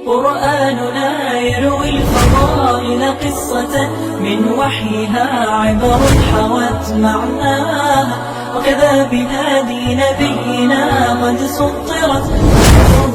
قرآننا يروي الفضائل قصة من وحيها عبر حوت معناها، وكذا بهادي نبينا قد سطرت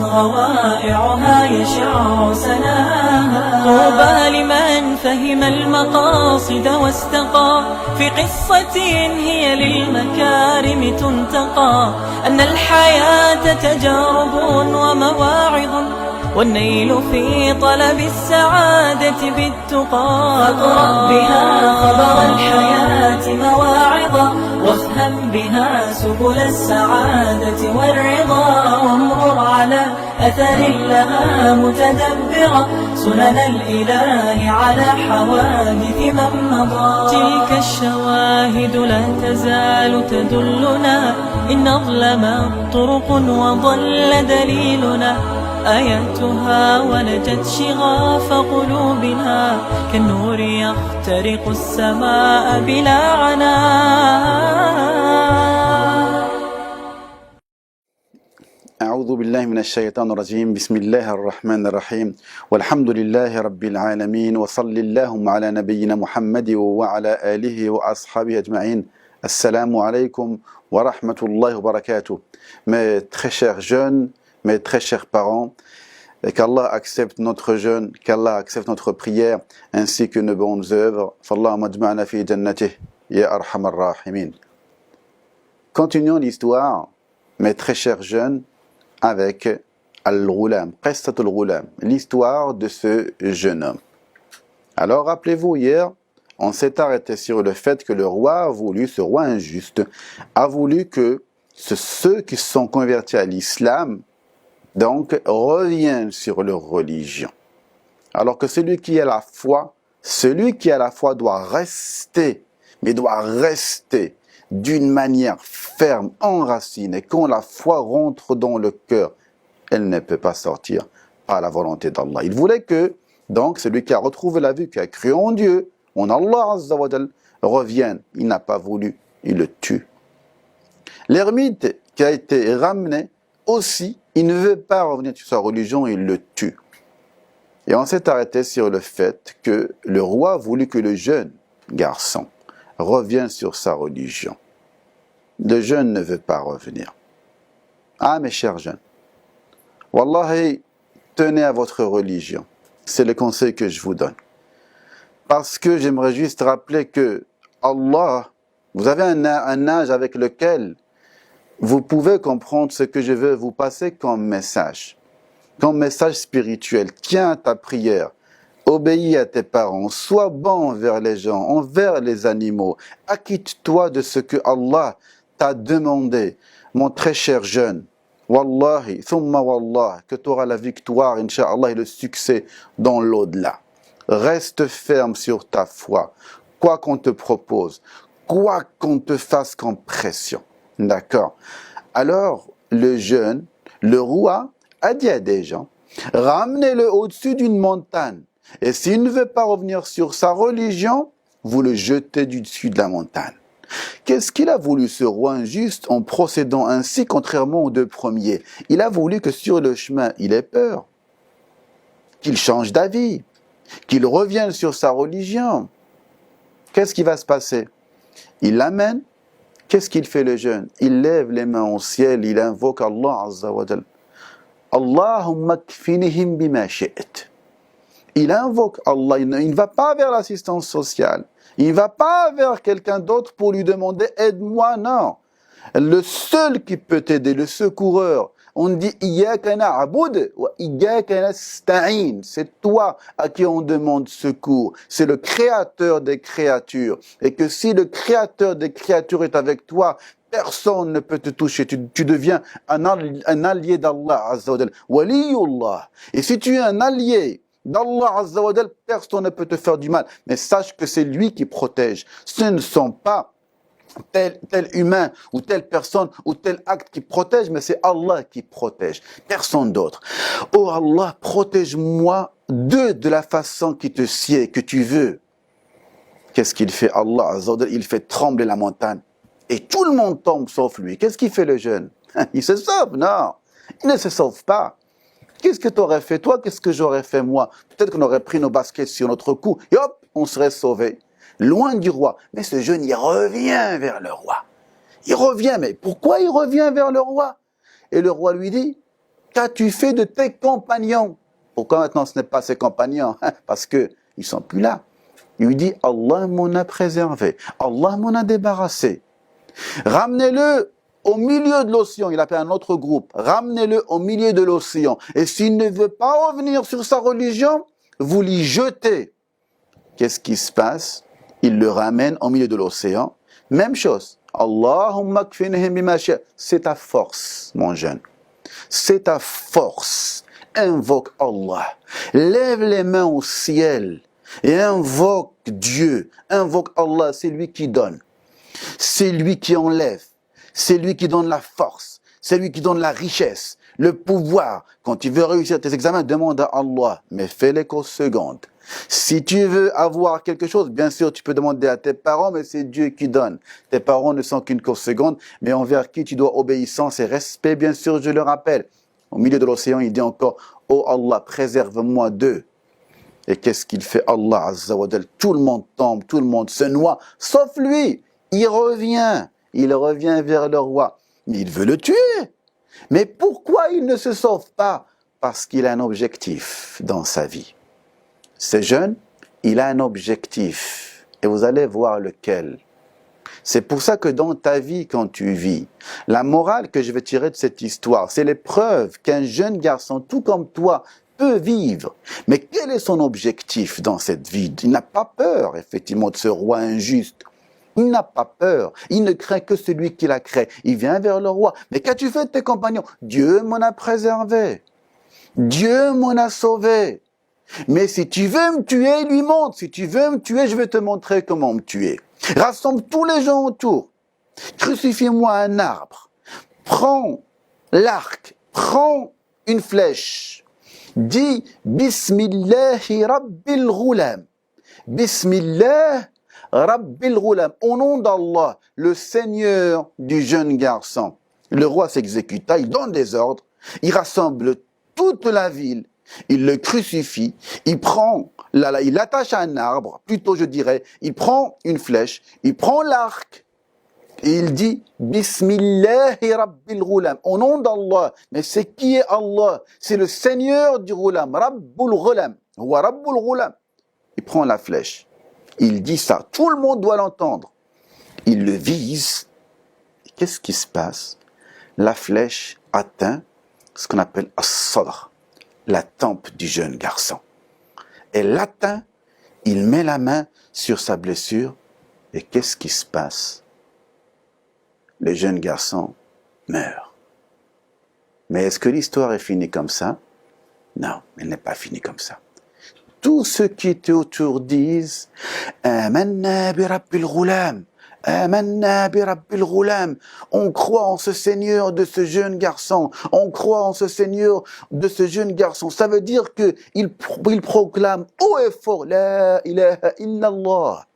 روائعها يشع سناها. طوبى لمن فهم المقاصد واستقى في قصة هي للمكارم تنتقى، أن الحياة تجارب ومواعظ والنيل في طلب السعادة بالتقى. فاقرأ بها خبر الحياة مواعظا، وافهم بها سبل السعادة والرضا، وامرر على أثر لها متدبرا سنن الإله على حوادث من مضى. تلك الشواهد لا تزال تدلنا إن أظلمت طرق وضل دليلنا، آياتها ولجت شغاف قلوبنا كالنور يخترق السماء بلا عناء. أعوذ بالله من الشيطان الرجيم. بسم الله الرحمن الرحيم، والحمد لله رب العالمين، وصل اللهم على نبينا محمد وعلى آله وأصحابه أجمعين. Assalamu alaikum wa rahmatullahi wa barakatuh. Mes très chers jeunes, mes très chers parents, qu'Allah accepte notre jeûne, qu'Allah accepte notre prière, ainsi que nos bonnes œuvres. Fallahumma ajma'na fi jannatih, ya arhamar rahimin. Continuons l'histoire, mes très chers jeunes, avec Al-Ghulam, Qissatul Ghulam, l'histoire de ce jeune homme. Alors, rappelez-vous, hier, on s'est arrêté sur le fait que le roi a voulu, ce roi injuste, a voulu que ceux qui sont convertis à l'islam, donc, reviennent sur leur religion. Alors que celui qui a la foi doit rester, mais doit rester d'une manière ferme, enracinée. Quand la foi rentre dans le cœur, elle ne peut pas sortir par la volonté d'Allah. Il voulait que, donc, celui qui a retrouvé la vue, qui a cru en Dieu, en Allah Azza wa Jal, revienne. Il n'a pas voulu, il le tue. L'ermite qui a été ramené aussi, il ne veut pas revenir sur sa religion, il le tue. Et on s'est arrêté sur le fait que le roi a voulu que le jeune garçon revienne sur sa religion. Le jeune ne veut pas revenir. Ah, mes chers jeunes, Wallahi, tenez à votre religion. C'est le conseil que je vous donne. Parce que j'aimerais juste rappeler que Allah, vous avez un âge avec lequel vous pouvez comprendre ce que je veux vous passer comme message spirituel. Tiens à ta prière, obéis à tes parents, sois bon envers les gens, envers les animaux, acquitte-toi de ce que Allah t'a demandé. Mon très cher jeune, Wallahi, thumma wallah, que tu auras la victoire, Inch'Allah, et le succès dans l'au-delà. Reste ferme sur ta foi, quoi qu'on te propose, quoi qu'on te fasse comme pression. D'accord? Alors, le jeune, le roi, a dit à des gens, ramenez-le au-dessus d'une montagne. Et s'il ne veut pas revenir sur sa religion, vous le jetez du dessus de la montagne. Qu'est-ce qu'il a voulu, ce roi injuste, en procédant ainsi, contrairement aux deux premiers? Il a voulu que sur le chemin, il ait peur, qu'il change d'avis, qu'il revienne sur sa religion. Qu'est-ce qui va se passer? Il l'amène. Qu'est-ce qu'il fait le jeune? Il lève les mains au ciel, il invoque Allah Azza wa Jal. Allahumma kfinihim bima shi'it. Il invoque Allah, il ne va pas vers l'assistance sociale. Il ne va pas vers quelqu'un d'autre pour lui demander « aide-moi », non. Le seul qui peut t'aider, le secoureur, on dit « Iyaka na'bud wa iyaka nasta'in ». C'est toi à qui on demande secours. C'est le créateur des créatures. Et que si le créateur des créatures est avec toi, personne ne peut te toucher. Tu deviens un allié d'Allah Azza wa Jal. Waliyullah. Et si tu es un allié d'Allah Azza wa Jal, personne ne peut te faire du mal. Mais sache que c'est lui qui protège. Ce ne sont pas tel humain ou telle personne ou tel acte qui protège, mais c'est Allah qui protège, personne d'autre. Oh Allah, protège-moi de la façon qui te sied, que tu veux. Qu'est-ce qu'il fait Allah Azza wa Jal? Il fait trembler la montagne. Et tout le monde tombe sauf lui. Qu'est-ce qu'il fait le jeune? Il se sauve? Non, il ne se sauve pas. Qu'est-ce que tu aurais fait toi? Qu'est-ce que j'aurais fait moi? Peut-être qu'on aurait pris nos baskets sur notre cou et hop, on serait sauvés. Loin du roi. Mais ce jeune, il revient vers le roi. Il revient, mais pourquoi il revient vers le roi? Et le roi lui dit, qu'as-tu fait de tes compagnons? Pourquoi maintenant ce n'est pas ses compagnons? Parce qu'ils ne sont plus là. Il lui dit, Allah m'en a préservé. Allah m'en a débarrassé. Ramenez-le au milieu de l'océan. Il appelle un autre groupe. Ramenez-le au milieu de l'océan. Et s'il ne veut pas revenir sur sa religion, vous l'y jetez. Qu'est-ce qui se passe? Il le ramène au milieu de l'océan. Même chose. Allahumma kfinihim bima shi'ta. C'est ta force, mon jeune. C'est ta force. Invoque Allah. Lève les mains au ciel et invoque Dieu. Invoque Allah. C'est lui qui donne. C'est lui qui enlève. C'est lui qui donne la force. C'est lui qui donne la richesse, le pouvoir. Quand tu veux réussir tes examens, demande à Allah. Mais fais-les qu'aux secondes. Si tu veux avoir quelque chose, bien sûr, tu peux demander à tes parents, mais c'est Dieu qui donne. Tes parents ne sont qu'une cause seconde, mais envers qui tu dois obéissance et respect, bien sûr, je le rappelle. Au milieu de l'océan, il dit encore, « Oh Allah, préserve-moi d'eux. » Et qu'est-ce qu'il fait Allah Azza wa Jal? Tout le monde tombe, tout le monde se noie, sauf lui. Il revient vers le roi. Mais il veut le tuer. Mais pourquoi il ne se sauve pas? Parce qu'il a un objectif dans sa vie. Ce jeune, il a un objectif. Et vous allez voir lequel. C'est pour ça que dans ta vie, quand tu vis, la morale que je vais tirer de cette histoire, c'est les preuves qu'un jeune garçon, tout comme toi, peut vivre. Mais quel est son objectif dans cette vie? Il n'a pas peur, effectivement, de ce roi injuste. Il n'a pas peur. Il ne craint que celui qui l'a créé. Il vient vers le roi. Mais qu'as-tu fait de tes compagnons? Dieu m'en a préservé. Dieu m'en a sauvé. Mais si tu veux me tuer, lui montre. Si tu veux me tuer, je vais te montrer comment me tuer. Rassemble tous les gens autour. Crucifie-moi un arbre. Prends l'arc. Prends une flèche. Dis Bismillahi Rabbil Ghulam. Bismillah Rabbil Ghulam. Au nom d'Allah, le Seigneur du jeune garçon. Le roi s'exécuta, il donne des ordres. Il rassemble toute la ville. Il le crucifie, il l'attache à un arbre, plutôt je dirais, il prend une flèche, il prend l'arc, et il dit Bismillahi Rabbil Ghulam, au nom d'Allah. Mais c'est qui est Allah? C'est le Seigneur du Ghulam, Rabbul Ghulam, wa Rabbul Ghulam. Il prend la flèche, il dit ça, tout le monde doit l'entendre. Il le vise, et qu'est-ce qui se passe? La flèche atteint ce qu'on appelle as-sadr, la tempe du jeune garçon. Elle l'atteint, il met la main sur sa blessure, et qu'est-ce qui se passe? Le jeune garçon meurt. Mais est-ce que l'histoire est finie comme ça? Non, elle n'est pas finie comme ça. Tous ceux qui étaient autour disent « Amanna bi Rabbil Ghulam » Amanna bi Rabbil Ghulam. On croit en ce Seigneur de ce jeune garçon. On croit en ce Seigneur de ce jeune garçon. Ça veut dire que il proclame haut et fort La ilaha illallah.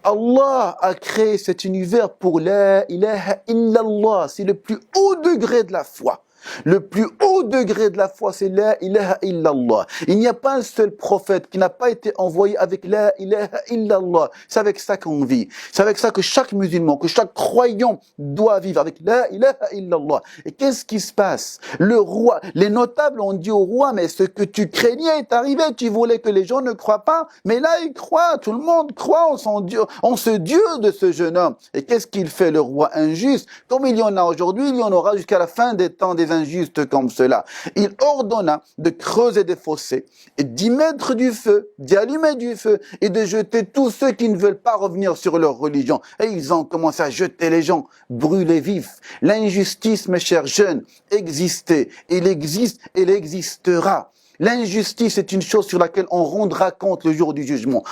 Allah a créé cet univers pour La ilaha illallah. C'est le plus haut degré de la foi. Le plus haut degré de la foi, c'est La ilaha illallah. Il n'y a pas un seul prophète qui n'a pas été envoyé avec La ilaha illallah. C'est avec ça qu'on vit. C'est avec ça que chaque musulman, que chaque croyant doit vivre, avec La ilaha illallah. Et qu'est-ce qui se passe? Le roi, les notables ont dit au roi, mais ce que tu craignais est arrivé. Tu voulais que les gens ne croient pas, mais là ils croient. Tout le monde croit en son Dieu, en ce Dieu de ce jeune homme. Et qu'est-ce qu'il fait, le roi injuste? Comme il y en a aujourd'hui, il y en aura jusqu'à la fin des temps des injustes comme cela. Il ordonna de creuser des fossés et d'y mettre du feu, d'y allumer du feu et de jeter tous ceux qui ne veulent pas revenir sur leur religion. Et ils ont commencé à jeter les gens, brûler vifs. L'injustice, mes chers jeunes, existait, il existe et il existera. L'injustice est une chose sur laquelle on rendra compte le jour du jugement.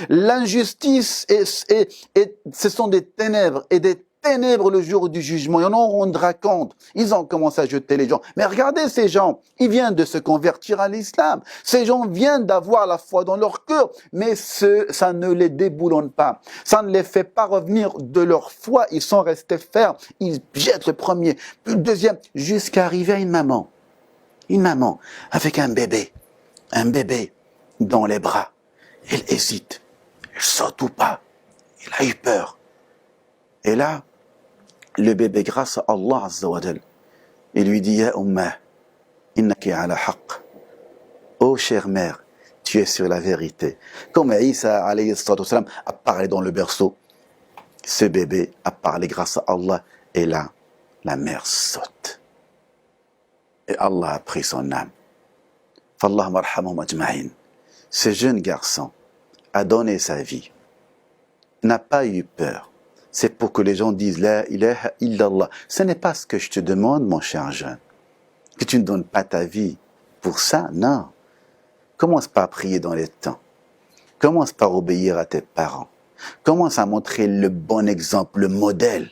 L'injustice, ce sont des ténèbres et des ténèbres le jour du jugement. Ils en rendra compte. Ils ont commencé à jeter les gens. Mais regardez ces gens, ils viennent de se convertir à l'islam. Ces gens viennent d'avoir la foi dans leur cœur, mais ça ne les déboulonne pas. Ça ne les fait pas revenir de leur foi. Ils sont restés fermes. Ils jettent le premier, puis le deuxième, jusqu'à arriver à une maman. Une maman avec un bébé dans les bras. Elle hésite. Elle saute ou pas. Elle a eu peur. Et là, le bébé, grâce à Allah Azza wa Jal, il lui dit, Ya Ummah, innaki ala haqq. Oh chère mère, tu es sur la vérité. Comme Isa alayhi salam a parlé dans le berceau, ce bébé a parlé grâce à Allah. Et là, la mère saute. Et Allah a pris son âme. Fallah marhamhum ajma'in. Ce jeune garçon a donné sa vie, n'a pas eu peur. C'est pour que les gens disent La ilaha illallah. Ce n'est pas ce que je te demande, mon cher jeune. Que tu ne donnes pas ta vie pour ça, non. Commence par prier dans les temps. Commence par obéir à tes parents. Commence à montrer le bon exemple, le modèle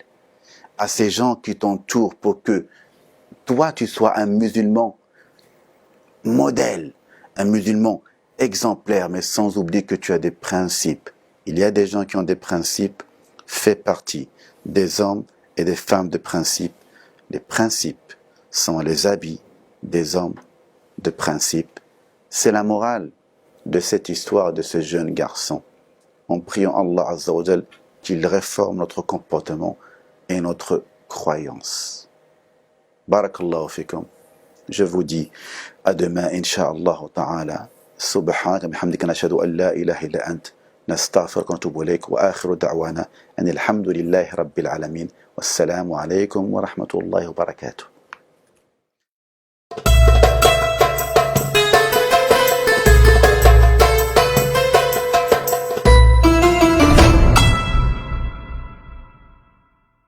à ces gens qui t'entourent pour que toi, tu sois un musulman modèle, un musulman exemplaire, mais sans oublier que tu as des principes. Il y a des gens qui ont des principes, fais partie des hommes et des femmes de principe. Les principes sont les habits des hommes de principe. C'est la morale de cette histoire de ce jeune garçon. En priant Allah Azza wa Jal qu'il réforme notre comportement et notre croyance. Barakallahu fikum. Je vous dis à demain, Inch'Allah ta'ala. Subhanaka bihamdika nashhadu an la ilaha illa ant. نستغفرك ونتوب إليك وآخر دعوانا أن الحمد لله رب العالمين والسلام عليكم ورحمة الله وبركاته.